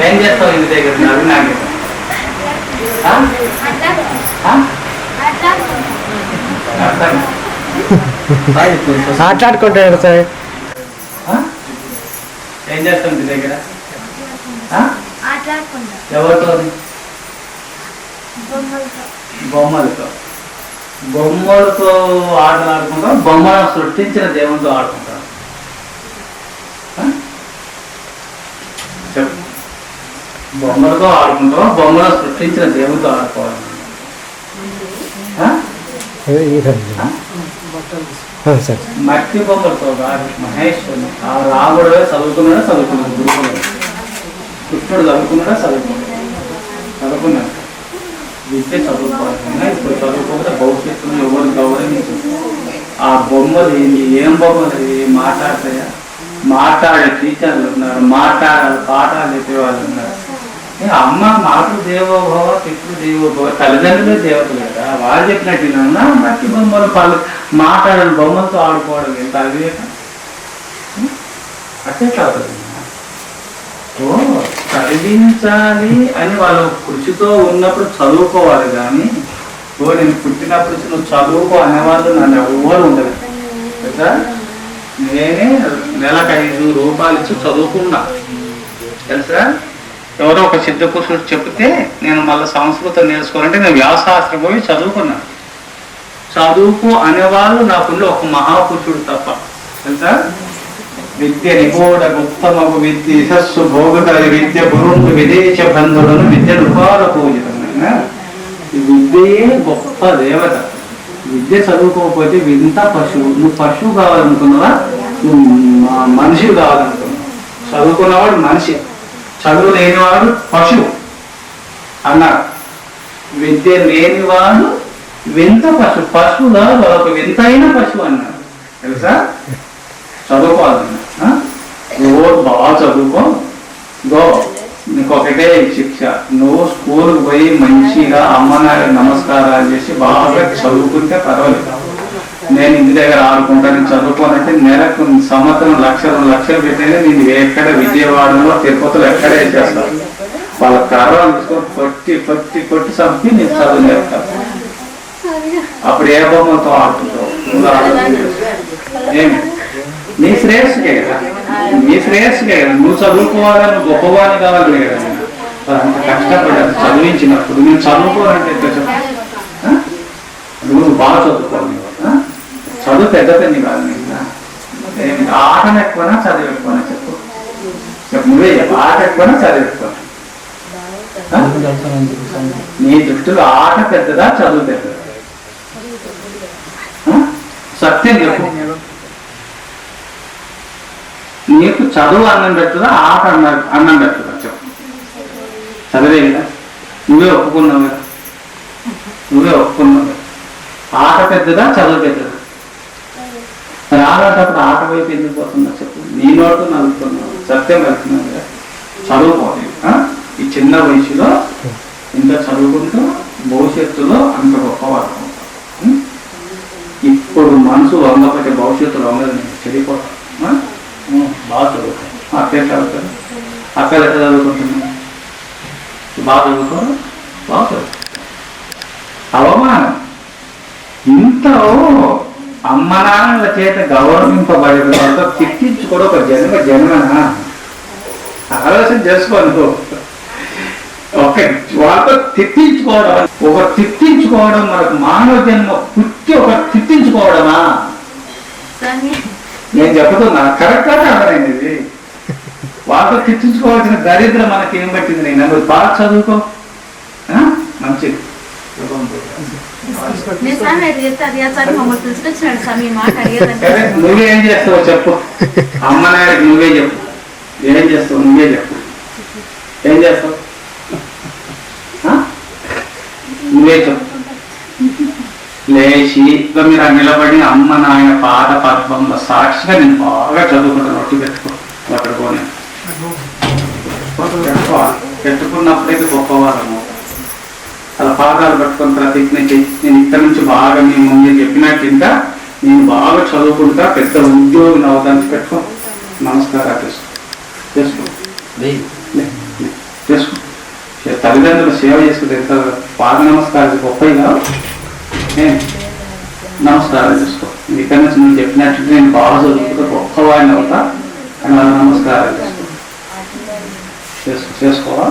ఏం చేస్తావు ఇంటి దగ్గర నాకు నాకు మాట్లాడుకుంటాడు సార్. ఏం చేస్తాం ఇంటి దగ్గర? ఎవరితో? బొమ్మలతో. బొమ్మలతో ఆటలు ఆడుకుంటాం. బొమ్మను సృష్టించిన దేవునితో ఆడుకుంటాం. చెప్పు. బొమ్మలతో ఆడుకుంటాం. బొమ్మను సృష్టించిన దేవునితో ఆడుకోవాలి. మట్టి బొమ్మలతో కాదు. మహేశ్వరుని ఆ రాముడే చదువుకున్నాడా? చదువుకున్నాడు. కృష్ణుడు చదువుకున్నాడా? చదువుకున్నాడు. విద్య చదువుకోవాలి. ఇప్పుడు చదువుకోకపోతే భవిష్యత్తులో ఎవరు గౌరవించు. ఆ బొమ్మలు ఏంటి? ఏం బొమ్మలు? మాట్లాడతాయా? మాట్లాడే టీచర్లు ఉన్నారు, మాట్లాడాలి పాఠాలు చెప్పేవాళ్ళు ఉన్నారు. అమ్మ మాతృ దేవోభవ పితృ దేవోభవ, తల్లిదండ్రులే దేవతలు కదా, వాళ్ళు చెప్పినట్టు మట్టి బొమ్మలు పళ్ళు మాట్లాడని బొమ్మలతో ఆడుకోవడం ఎంత అవివేకం. అట్టే కాదు. చదివించాలి అని వాళ్ళు కృషితో ఉన్నప్పుడు చదువుకోవాలి. కానీ నేను పుట్టినప్పుడు నువ్వు చదువుకో అనేవాళ్ళు నన్ను ఎవ్వరు ఉండదు కదా. నేనే నెలకు 5 రూపాయలు ఇచ్చి చదువుకున్నా తెలుసా. ఎవరో ఒక సిద్ధ పురుషుడు చెప్తే నేను మళ్ళీ సంస్కృతం నేర్చుకోవాలంటే నేను వ్యాసశాస్త్రం పోయి చదువుకున్నాను. చదువుకో అనేవాళ్ళు నాకుండే ఒక మహాపురుషుడు తప్ప తెలుసా. విద్య నిగూఢ గుప్తమగు విద్య యశస్సు భోగకరి విద్య గురుండు విదేశ బంధువులను విద్యను ఉపాల పూజితమైన ఈ విద్యయే గొప్ప దేవత. విద్య చదువుకోకపోతే వింత పశువు. నువ్వు పశువు కావాలనుకున్నావా? నువ్వు మనిషివి కావాలనుకున్నావు. చదువుకున్నవాడు మనిషి, చదువు లేనివాడు పశువు అన్నారు. విద్య లేనివాడు వింత పశువు. పశువు కాదు, ఒక వింతైన పశువు అన్నారు తెలుసా. చదువుకోవాలన్నా రోజు బాగా చదువుకో. గో నీకు ఒకటే శిక్ష, నువ్వు స్కూల్కి పోయి మంచిగా అమ్మనారి నమస్కారాలు చేసి బాగా చదువుకుంటే పర్వాలేదు. నేను ఇంటి దగ్గర ఆడుకుంటాను చదువుకోనంటే నెలకు సంవత్సరం 1,00,000 2,00,000 పెట్టేనే నేను ఎక్కడ విజయవాడలో తిరుపతిలో ఎక్కడే చేస్తాను. వాళ్ళ కర్రలు తీసుకొని కొట్టి కొట్టి కొట్టి చంపి నేను చదువు నేర్పుతాను. అప్పుడు ఏ బొమ్మతో ఆడుకుంటావు? ఏమి నీ శ్రేయస్సుకే కదా, నీ శ్రేయస్సుకే కదా. నువ్వు చదువుకోవాలని గొప్పవాణి కావాలి కదా. అంత కష్టపడ్డాను చదివించినప్పుడు. నేను చదువుకోవాలంటే ఎట్లా చెప్పు? నువ్వు బాగా చదువుకోవాలి. చదువు పెద్ద పెద్ద కాదు. నీకు ఆటను ఎక్కువనా చదువు ఎక్కువనా చెప్పు. నువ్వే ఆట ఎక్కువనా చదువు ఎక్కువనా? నీ దృష్టిలో ఆట పెద్దదా చదువు పెద్దదా? సత్యం చెప్పు. నీకు చదువు అన్నం పెడుతుందా ఆట అన్నం పెడుతుందా చెప్పు. చదివే కదా, నువ్వే ఒప్పుకున్నావు కదా, నువ్వే ఒప్పుకున్నావు కదా. ఆట పెద్దదా చదువు పెద్దదా? రాలేటప్పుడు ఆట వైపు ఎందుకు పోతున్నా చెప్పు. నీ నోటు నలుపుతున్నావు, సత్యం వెళ్తున్నావు కదా. చదువుకోవాలి. ఈ చిన్న వయసులో ఇంత చదువుకుంటూ భవిష్యత్తులో అంత గొప్పవాడు. ఇప్పుడు మనసు వంగపట్టే భవిష్యత్తులో వంగదు, చెడిపోతాం. బాగా చదువుతాం. అక్కడ చదువుతారు, అక్కడ ఎట్లా చదువుకుంటున్నాం? బాగా చదువుకోరు, బాగా చదువుతాం. అవమానం ఇంత అమ్మ నాన్నల చేత గౌరవింపబడిన వాళ్ళతో తిట్టించుకోవడం ఒక జన్మనా? ఆలోచన చేసుకోను. ఒక వాళ్ళతో తిట్టించుకోవడం మనకు మానవ జన్మ పుట్టి ఒక తిట్టించుకోవడమా? నేను చెప్తున్నా కరెక్ట్గా కాదనండి ఇది. వాళ్ళతో తిట్టించుకోవాల్సిన దరిద్రం మనకి ఏం పట్టింది? నేను నువ్వు బాగా చదువుకో, మంచిది. నువ్వేం చేస్తావు చెప్పు. అమ్మ నాయకు నువ్వే చెప్పు. ఏం చేస్తావు? నువ్వే చెప్పు. ఏం చేస్తావు? నువ్వే చెప్పు. లేచి మీరు నిలబడి అమ్మ నాయన పాద పద్మంలో సాక్షిగా నేను బాగా చదువుకుంటాను. రొట్టి పెట్టుకోని పెట్టుకున్నప్పుడైతే గొప్పవాళ్ళము. అలా పాదాలు పట్టుకొని ప్రతిజ్ఞ చేసి నేను ఇక్కడ నుంచి బాగా మీ ముందు చెప్పినట్టు ఇంకా నేను బాగా చదువుకుంటా, పెద్ద ఉద్యోగిని అవుతానికి పెట్టుకో, నమస్కారాలు చేసుకో. సేవ చేసుకుంటే ఎంత పాద నమస్కారం గొప్పగా నమస్కారం చేసుకో. ఇక్కడ నుంచి నువ్వు చెప్పినట్టు నేను బాగా చదువుకుంటే గొప్పవాడిని అవుతా అని వాళ్ళు నమస్కారం చేసుకోవా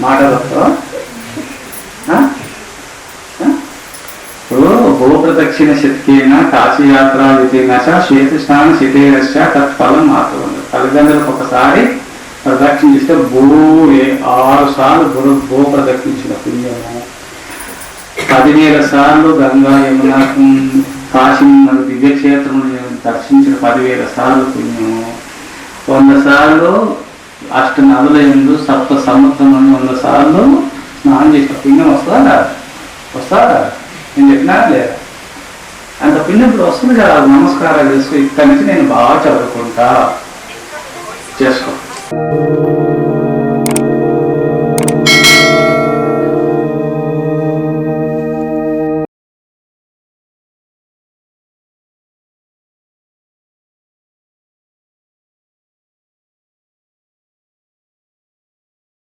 మాట్లాడతావా? ఇప్పుడు గోప్రదక్షిణ శక్తిన కాశీయాత్ర విధినశ శ్వేత స్నాన శిథిరశ తత్ఫలం మాత్రం. తల్లిదండ్రులకు ఒకసారి ప్రదక్షిణ చేస్తే 6 సార్లు గో ప్రదక్షించిన పుణ్యము, 10,000 సార్లు గంగా యమున కాశీ దివ్యక్షేత్రములు దర్శించిన 10,000 సార్లు పుణ్యము, 100 సార్లు అష్ట నదుల ఎందు సప్త సముద్రం 100 సార్లు స్నానం చేసిన పుణ్యం వస్తుందా? నేను చెప్పినా లేదా? అంత పుణ్యం ఇప్పుడు వస్తుంది కదా. నమస్కారాలు చేసుకో. ఇక్కడి నుంచి నేను బాగా చదువుకుంటా చేసుకో.